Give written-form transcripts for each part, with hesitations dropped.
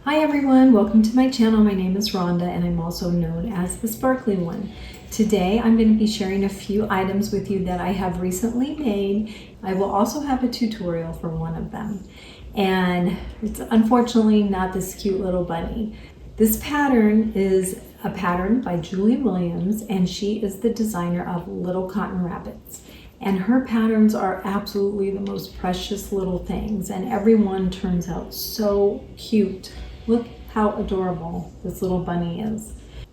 Hi everyone, welcome to my channel. My name is Rhonda and I'm also known as the Sparkly One. Today I'm going to be sharing a few items with you that I have recently made. I will also have a tutorial for one of them. And it's unfortunately not this cute little bunny. This pattern is a pattern by Julie Williams and she is the designer of Little Cotton Rabbits. And her patterns are absolutely the most precious little things and every one turns out so cute. Look how adorable this little bunny is.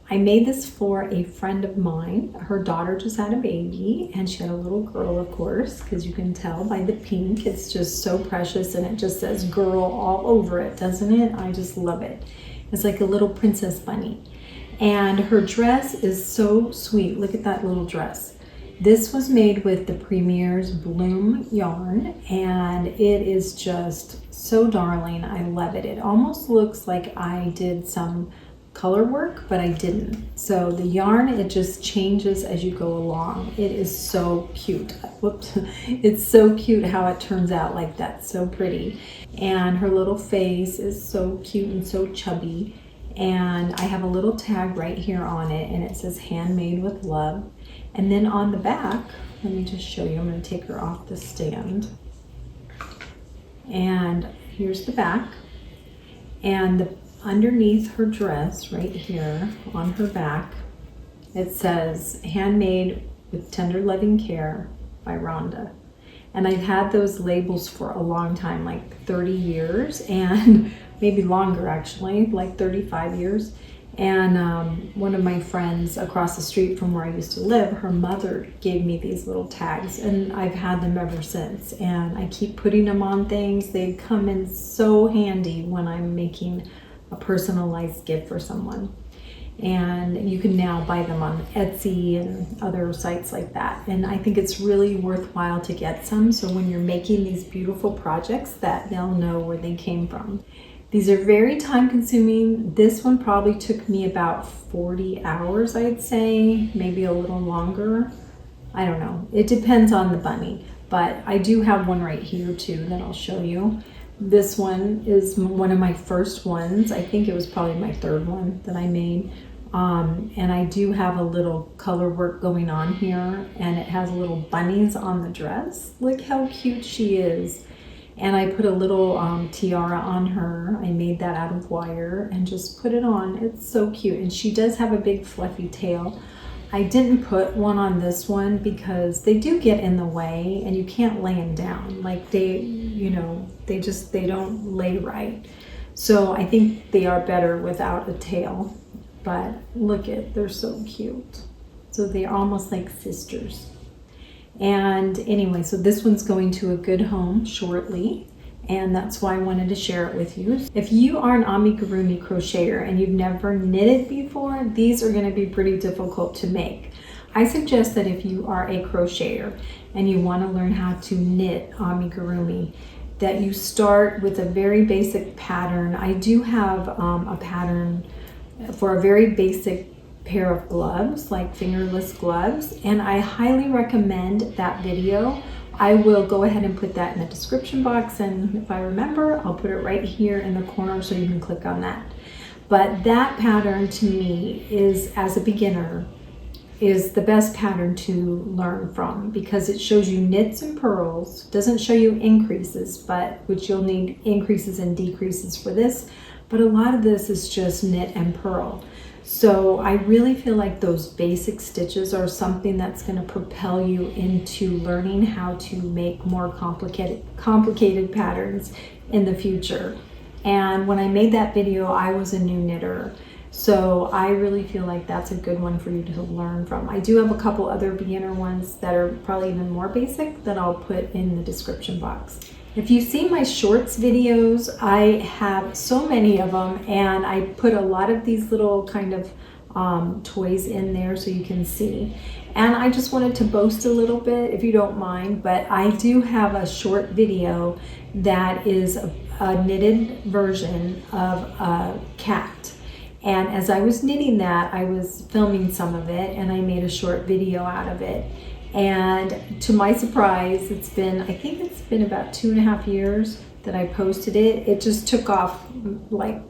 I made this for a friend of mine. Her daughter just had a baby and she had a little girl, of course, because you can tell by the pink. It's just so precious and it just says girl all over it, doesn't it? I just love it. It's like a little princess bunny. And her dress is so sweet. Look at that little dress. This was made with the Premier's Bloom yarn and it is just so darling. I love it. It almost looks like I did some color work, but I didn't. So the yarn, it just changes as you go along. It is so cute. Whoops. It's so cute how it turns out like that. So pretty. And her little face is so cute and so chubby. And I have a little tag right here on it and it says handmade with love. And then on the back, let me just show you. I'm going to take her off the stand. And here's the back. And underneath her dress, right here on her back, it says handmade with tender loving care by Ronda. And I've had those labels for a long time, like 30 years and maybe longer actually, like 35 years. And one of my friends across the street from where I used to live, her mother gave me these little tags and I've had them ever since. And I keep putting them on things. They come in so handy when I'm making a personalized gift for someone. And you can now buy them on Etsy and other sites like that. And I think it's really worthwhile to get some. So when you're making these beautiful projects that they'll know where they came from. These are very time consuming. This one probably took me about 40 hours, I'd say, maybe a little longer. I don't know. It depends on the bunny, but I do have one right here too that I'll show you. This one is one of my first ones. I think it was probably my third one that I made. And I do have a little color work going on here and it has little bunnies on the dress. Look how cute she is. And I put a little tiara on her. I made that out of wire and just put it on. It's so cute. And she does have a big fluffy tail. I didn't put one on this one because they do get in the way and you can't lay them down. Like they don't lay right. So I think they are better without a tail. But look they're so cute. So they're almost like sisters. And anyway, so this one's going to a good home shortly, and that's why I wanted to share it with you. If you are an amigurumi crocheter and you've never knitted before, these are going to be pretty difficult to make. I suggest that if you are a crocheter and you want to learn how to knit amigurumi, that you start with a very basic pattern. I do have a pattern for a very basic pair of gloves, like fingerless gloves, and I highly recommend that video. I will go ahead and put that in the description box, and if I remember, I'll put it right here in the corner so you can click on that. But that pattern to me is, as a beginner, is the best pattern to learn from because it shows you knits and purls, doesn't show you increases, which you'll need increases and decreases for this, but a lot of this is just knit and purl. So I really feel like those basic stitches are something that's going to propel you into learning how to make more complicated patterns in the future. And when I made that video, I was a new knitter. So I really feel like that's a good one for you to learn from. I do have a couple other beginner ones that are probably even more basic that I'll put in the description box. If you see my shorts videos, I have so many of them and I put a lot of these little kind of toys in there so you can see. And I just wanted to boast a little bit, if you don't mind, but I do have a short video that is a knitted version of a cat. And as I was knitting that, I was filming some of it and I made a short video out of it. And to my surprise, I think it's been about 2.5 years that I posted it. It just took off like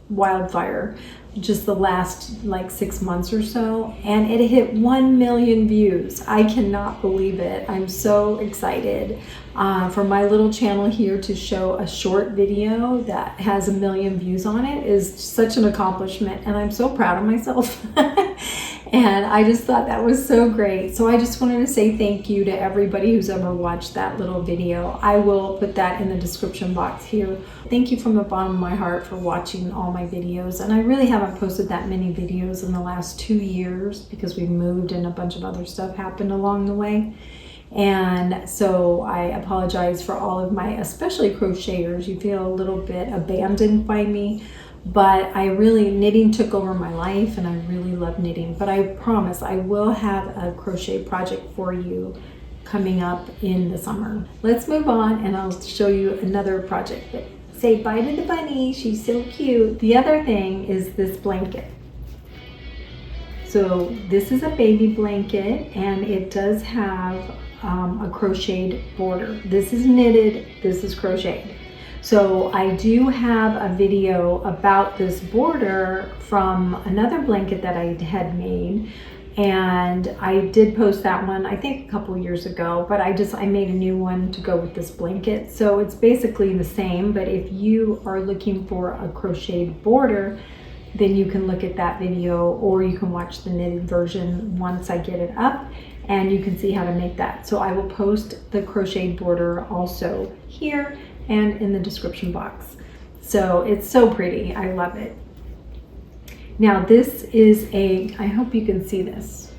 wildfire just the last like 6 months or so, and it hit 1 million views. I cannot believe it. I'm so excited for my little channel here to show a short video that has 1 million views on it is such an accomplishment, and I'm so proud of myself. And I just thought that was so great. So I just wanted to say thank you to everybody who's ever watched that little video. I will put that in the description box here. Thank you from the bottom of my heart for watching all my videos. And I really haven't posted that many videos in the last 2 years because we moved and a bunch of other stuff happened along the way. And so I apologize for all of my, especially crocheters. You feel a little bit abandoned by me. But knitting took over my life, and I really love knitting. But I promise I will have a crochet project for you coming up in the summer. Let's move on, and I'll show you another project. But say bye to the bunny, she's so cute. The other thing is this blanket. So this is a baby blanket, and it does have a crocheted border. This is knitted, this is crocheted. So I do have a video about this border from another blanket that I had made, and I did post that one I think a couple years ago, but I made a new one to go with this blanket. So it's basically the same, but if you are looking for a crocheted border, then you can look at that video, or you can watch the knitted version once I get it up, and you can see how to make that. So I will post the crocheted border also here and in the description box. So it's so pretty, I love it. Now this is I hope you can see this.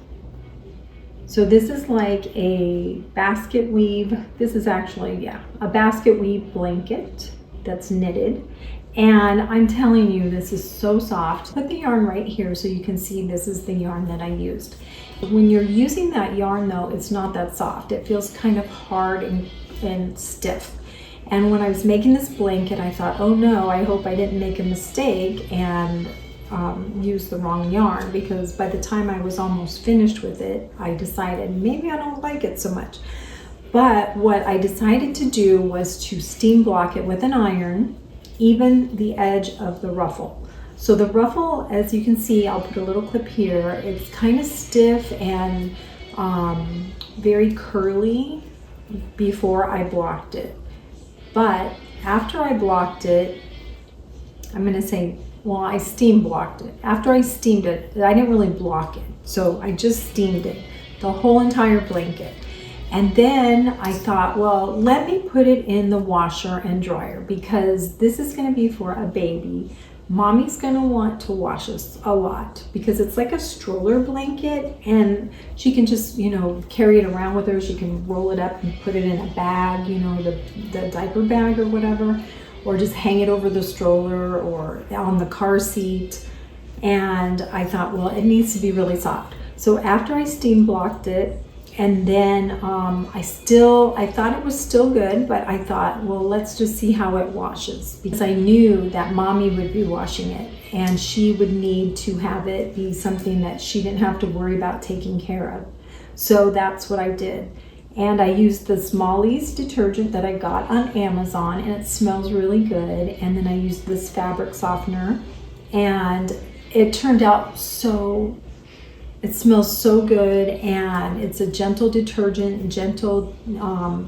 So this is like a basket weave. This is actually, a basket weave blanket that's knitted. And I'm telling you, this is so soft. Put the yarn right here so you can see this is the yarn that I used. When you're using that yarn though, it's not that soft. It feels kind of hard and stiff. And when I was making this blanket, I thought, oh no, I hope I didn't make a mistake and use the wrong yarn, because by the time I was almost finished with it, I decided maybe I don't like it so much. But what I decided to do was to steam block it with an iron, even the edge of the ruffle. So the ruffle, as you can see, I'll put a little clip here, it's kind of stiff and very curly before I blocked it. But after I blocked it, I'm going to say, well, I steam blocked it. After I steamed it, I didn't really block it. So I just steamed it, the whole entire blanket. And then I thought, well, let me put it in the washer and dryer, because this is going to be for a baby. Mommy's going to want to wash this a lot because it's like a stroller blanket, and she can just, carry it around with her. She can roll it up and put it in a bag, the diaper bag or whatever, or just hang it over the stroller or on the car seat. And I thought, well, it needs to be really soft. So after I steam blocked it, and then I thought it was still good, but I thought, well, let's just see how it washes, because I knew that Mommy would be washing it and she would need to have it be something that she didn't have to worry about taking care of. So that's what I did. And I used the Smallies detergent that I got on Amazon, and it smells really good. And then I used this fabric softener, and it turned out it smells so good, and it's a gentle detergent, gentle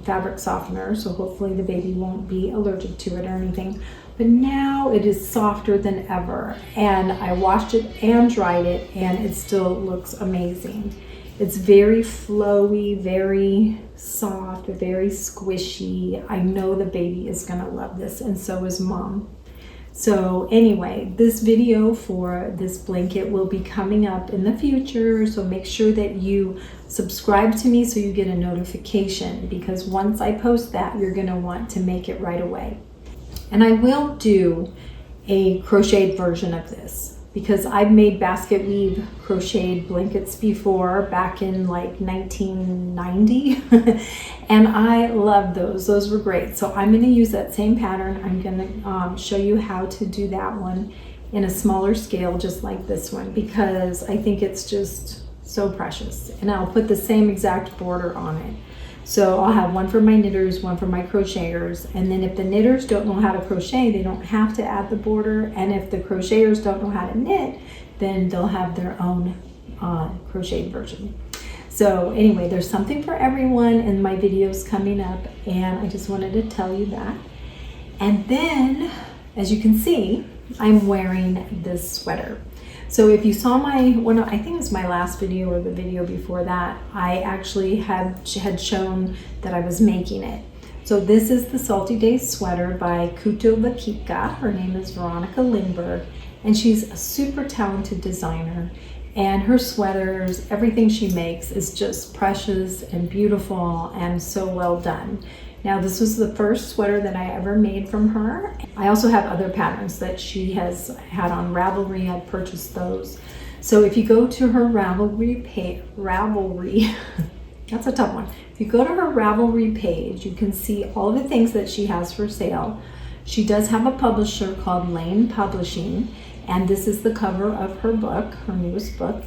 fabric softener, so hopefully the baby won't be allergic to it or anything. But now it is softer than ever, and I washed it and dried it, and it still looks amazing. It's very flowy, very soft, very squishy. I know the baby is gonna love this, and so is Mom. So anyway, this video for this blanket will be coming up in the future, so make sure that you subscribe to me so you get a notification, because once I post that, you're going to want to make it right away. And I will do a crocheted version of this, because I've made basket weave crocheted blankets before, back in like 1990, and I love those. Those were great. So I'm going to use that same pattern. I'm going to show you how to do that one in a smaller scale, just like this one, because I think it's just so precious. And I'll put the same exact border on it. So I'll have one for my knitters, one for my crocheters. And then if the knitters don't know how to crochet, they don't have to add the border. And if the crocheters don't know how to knit, then they'll have their own crocheted version. So anyway, there's something for everyone in my videos coming up, and I just wanted to tell you that. And then, as you can see, I'm wearing this sweater. So if you saw I think it was my last video or the video before that, I actually had shown that I was making it. So this is the Salty Days sweater by Kutovakika. Her name is Veronika Lindberg, and she's a super talented designer. And her sweaters, everything she makes is just precious and beautiful and so well done. Now, this was the first sweater that I ever made from her. I also have other patterns that she has had on Ravelry. I purchased those. So if you go to her Ravelry, that's a tough one. If you go to her Ravelry page, you can see all the things that she has for sale. She does have a publisher called Lane Publishing, and this is the cover of her book, her newest book.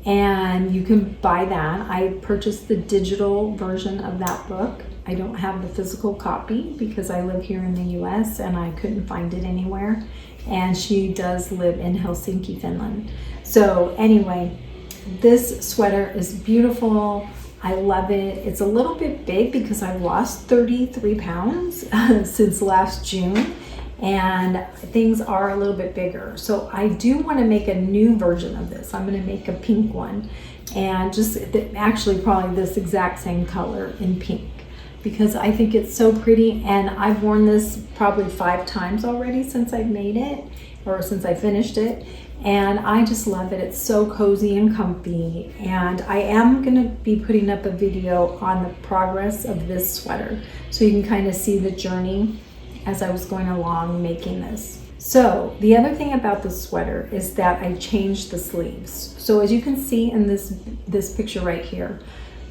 And you can buy that. I purchased the digital version of that book. I don't have the physical copy because I live here in the US and I couldn't find it anywhere. And she does live in Helsinki, Finland. So anyway, this sweater is beautiful. I love it. It's a little bit big because I've lost 33 pounds since last June. And things are a little bit bigger. So I do want to make a new version of this. I'm going to make a pink one, and just actually probably this exact same color in pink, because I think it's so pretty. And I've worn this probably 5 times already since I've made it, or since I finished it. And I just love it. It's so cozy and comfy. And I am going to be putting up a video on the progress of this sweater, so you can kind of see the journey as I was going along making this. So the other thing about the sweater is that I changed the sleeves. So as you can see in this picture right here,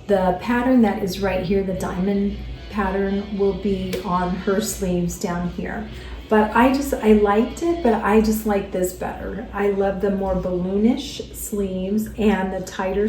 the pattern that is right here, the diamond pattern, will be on her sleeves down here. But I liked it, but I just like this better. I love the more balloonish sleeves and the tighter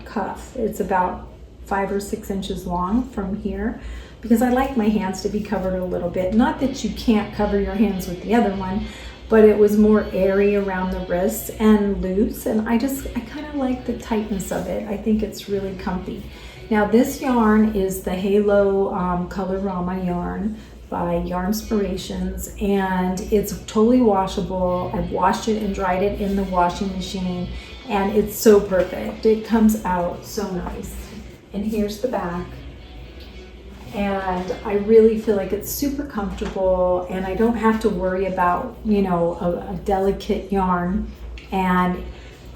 cuff. It's about 5 or 6 inches long from here, because I like my hands to be covered a little bit. Not that you can't cover your hands with the other one, but it was more airy around the wrists and loose, and I kind of like the tightness of it. I think it's really comfy. Now this yarn is the Halo Colorama yarn by Yarnspirations, and it's totally washable. I've washed it and dried it in the washing machine, and it's so perfect. It comes out so nice. And here's the back. And I really feel like it's super comfortable, and I don't have to worry about, a delicate yarn. And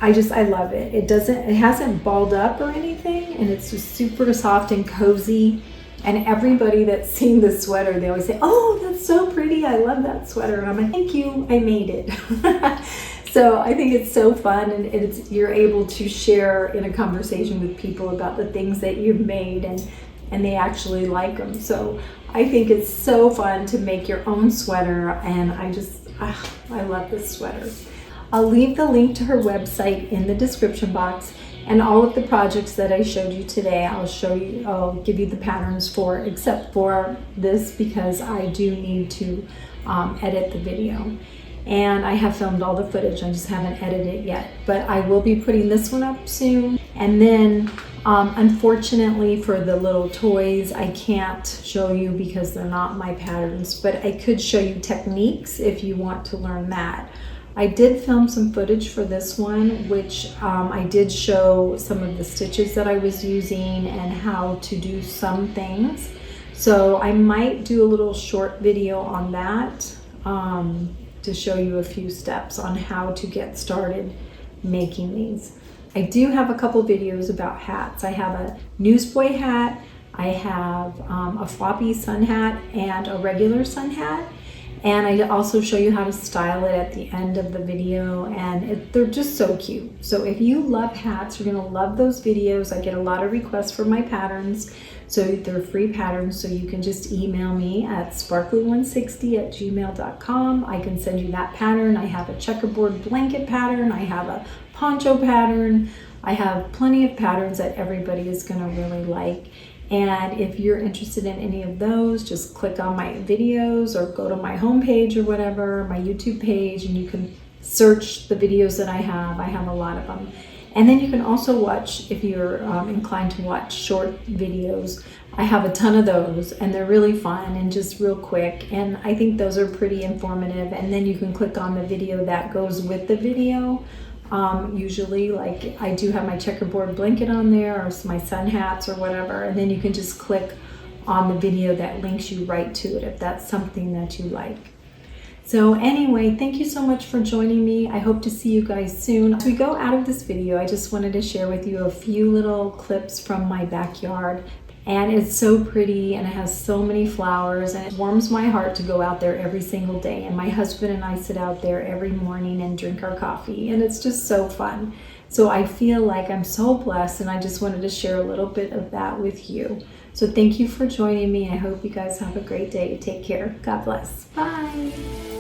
I love it. It hasn't balled up or anything, and it's just super soft and cozy. And everybody that's seen this sweater, they always say, "Oh, that's so pretty. I love that sweater." And I'm like, "Thank you, I made it." So I think it's so fun, and you're able to share in a conversation with people about the things that you've made, and they actually like them. So I think it's so fun to make your own sweater, and I love this sweater. I'll leave the link to her website in the description box, and all of the projects that I showed you today, I'll give you the patterns for, except for this, because I do need to edit the video. And I have filmed all the footage, I just haven't edited it yet. But I will be putting this one up soon. And then, unfortunately for the little toys, I can't show you because they're not my patterns, but I could show you techniques if you want to learn that. I did film some footage for this one, which I did show some of the stitches that I was using and how to do some things. So I might do a little short video on that to show you a few steps on how to get started making these. I do have a couple videos about hats. I have a newsboy hat, I have a floppy sun hat, and a regular sun hat. And I also show you how to style it at the end of the video, and they're just so cute. So if you love hats, you're gonna love those videos. I get a lot of requests for my patterns, so they're free patterns, so you can just email me at sparkly160@gmail.com. I can send you that pattern. I have a checkerboard blanket pattern, I have a poncho pattern, I have plenty of patterns that everybody is gonna really like. And if you're interested in any of those, just click on my videos or go to my homepage or whatever, my YouTube page, and you can search the videos that I have. I have a lot of them. And then you can also watch, if you're inclined to watch short videos, I have a ton of those, and they're really fun and just real quick, and I think those are pretty informative. And then you can click on the video that goes with the video. Usually, like, I do have my checkerboard blanket on there, or my sun hats or whatever, and then you can just click on the video that links you right to it if that's something that you like. So anyway, thank you so much for joining me. I hope to see you guys soon. As we go out of this video, I just wanted to share with you a few little clips from my backyard. And it's so pretty, and it has so many flowers, and it warms my heart to go out there every single day. And my husband and I sit out there every morning and drink our coffee, and it's just so fun. So I feel like I'm so blessed, and I just wanted to share a little bit of that with you. So thank you for joining me. I hope you guys have a great day. Take care. God bless. Bye.